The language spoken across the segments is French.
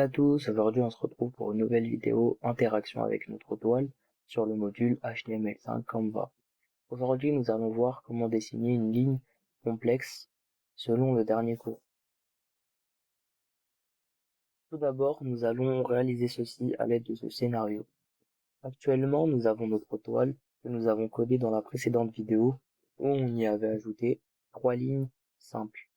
à tous, aujourd'hui on se retrouve pour une nouvelle vidéo interaction avec notre toile sur le module HTML5 Canva. Aujourd'hui nous allons voir comment dessiner une ligne complexe selon le dernier cours. Tout d'abord nous allons réaliser ceci à l'aide de ce scénario. Actuellement nous avons notre toile que nous avons codée dans la précédente vidéo où on y avait ajouté 3 lignes simples.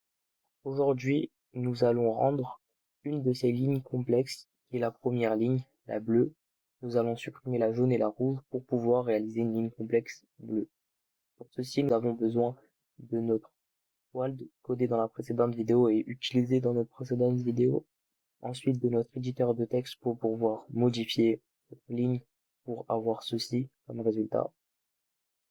Aujourd'hui nous allons rendre une de ces lignes complexes, qui est la première ligne, la bleue. Nous allons supprimer la jaune et la rouge pour pouvoir réaliser une ligne complexe bleue. Pour ceci, nous avons besoin de notre toile codée dans la précédente vidéo et utilisée dans notre précédente vidéo. Ensuite, de notre éditeur de texte pour pouvoir modifier notre ligne pour avoir ceci comme résultat.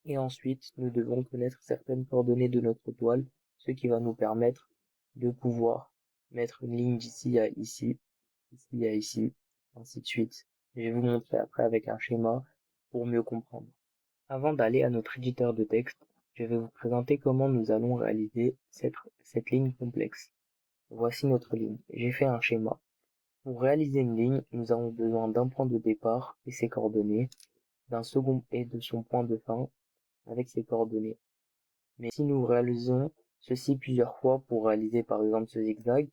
Et ensuite, nous devons connaître certaines coordonnées de notre toile, ce qui va nous permettre de pouvoir mettre une ligne d'ici à ici, ici à ici, ainsi de suite. Je vais vous montrer après avec un schéma pour mieux comprendre. Avant d'aller à notre éditeur de texte, je vais vous présenter comment nous allons réaliser cette ligne complexe. Voici notre ligne. J'ai fait un schéma. Pour réaliser une ligne, nous avons besoin d'un point de départ et ses coordonnées, d'un second et de son point de fin avec ses coordonnées. Mais si nous réalisons ceci plusieurs fois pour réaliser par exemple ce zigzag,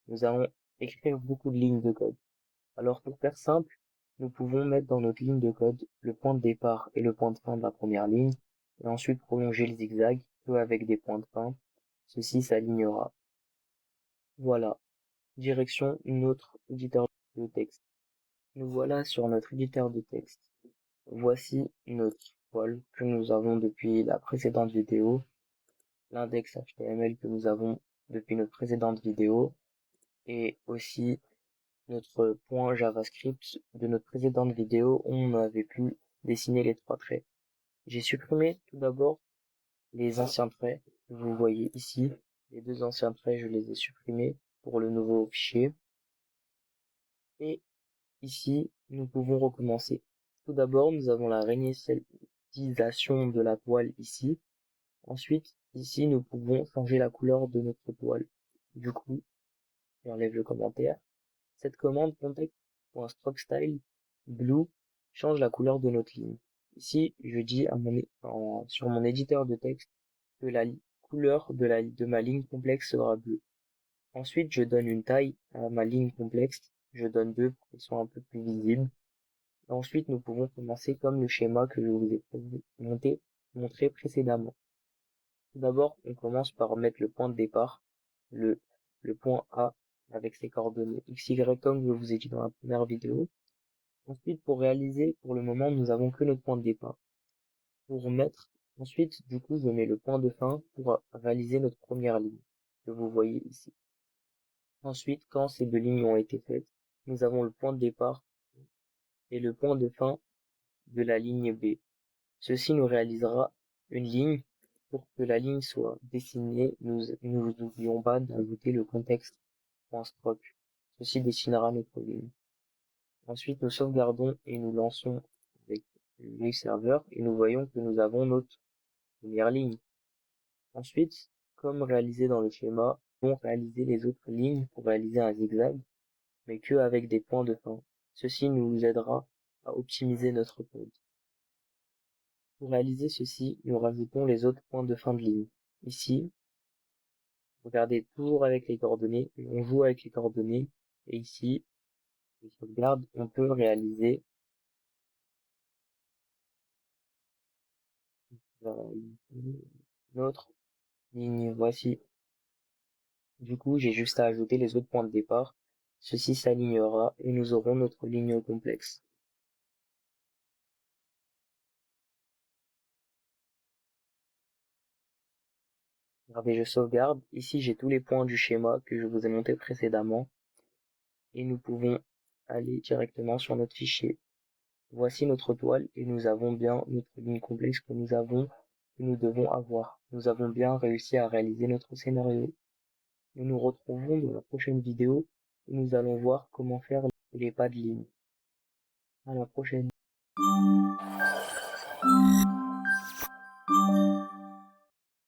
nous allons écrire beaucoup de lignes de code. Alors pour faire simple, nous pouvons mettre dans notre ligne de code le point de départ et le point de fin de la première ligne, et ensuite prolonger le zigzag, peu avec des points de fin. Ceci s'alignera. Voilà. Direction notre éditeur de texte. Nous voilà sur notre éditeur de texte. Voici notre toile que nous avons depuis la précédente vidéo, l'index HTML que nous avons depuis notre précédente vidéo, et aussi notre point JavaScript de notre précédente vidéo où on avait pu dessiner les 3 traits. J'ai supprimé tout d'abord les anciens traits que vous voyez ici. Les 2 anciens traits, je les ai supprimés pour le nouveau fichier. Et ici, nous pouvons recommencer. Tout d'abord, nous avons la réinitialisation de la toile ici. Ensuite, ici, nous pouvons changer la couleur de notre toile. Du coup, j'enlève le commentaire. Cette commande context.strokeStyle blue change la couleur de notre ligne. Ici, je dis sur mon éditeur de texte que la couleur de ma ligne complexe sera bleue. Ensuite, je donne une taille à ma ligne complexe. Je donne 2 pour qu'elle soit un peu plus visible. Et ensuite, nous pouvons commencer comme le schéma que je vous ai montré précédemment. Tout d'abord, on commence par mettre le point de départ, le point A avec ses coordonnées XY comme je vous ai dit dans la première vidéo. Ensuite, pour réaliser, pour le moment, nous avons que notre point de départ. Ensuite, du coup, je mets le point de fin pour réaliser notre première ligne, que vous voyez ici. Ensuite, quand ces 2 lignes ont été faites, nous avons le point de départ et le point de fin de la ligne B. Ceci nous réalisera une ligne. Pour que la ligne soit dessinée, nous n'oublions pas d'ajouter le contexte.stroke. Ceci dessinera notre ligne. Ensuite, nous sauvegardons et nous lançons avec le serveur et nous voyons que nous avons notre première ligne. Ensuite, comme réalisé dans le schéma, nous allons réaliser les autres lignes pour réaliser un zigzag, mais que avec des points de fin. Ceci nous aidera à optimiser notre code. Pour réaliser ceci, nous rajoutons les autres points de fin de ligne. Ici, regardez toujours avec les coordonnées, on joue avec les coordonnées, et ici, je sauvegarde, on peut réaliser notre ligne. Voici. Du coup, j'ai juste à ajouter les autres points de départ. Ceci s'alignera et nous aurons notre ligne complexe. Regardez, je sauvegarde. Ici, j'ai tous les points du schéma que je vous ai montré précédemment. Et nous pouvons aller directement sur notre fichier. Voici notre toile et nous avons bien notre ligne complexe que nous devons avoir. Nous avons bien réussi à réaliser notre scénario. Nous nous retrouvons dans la prochaine vidéo où nous allons voir comment faire les pas de ligne. À la prochaine.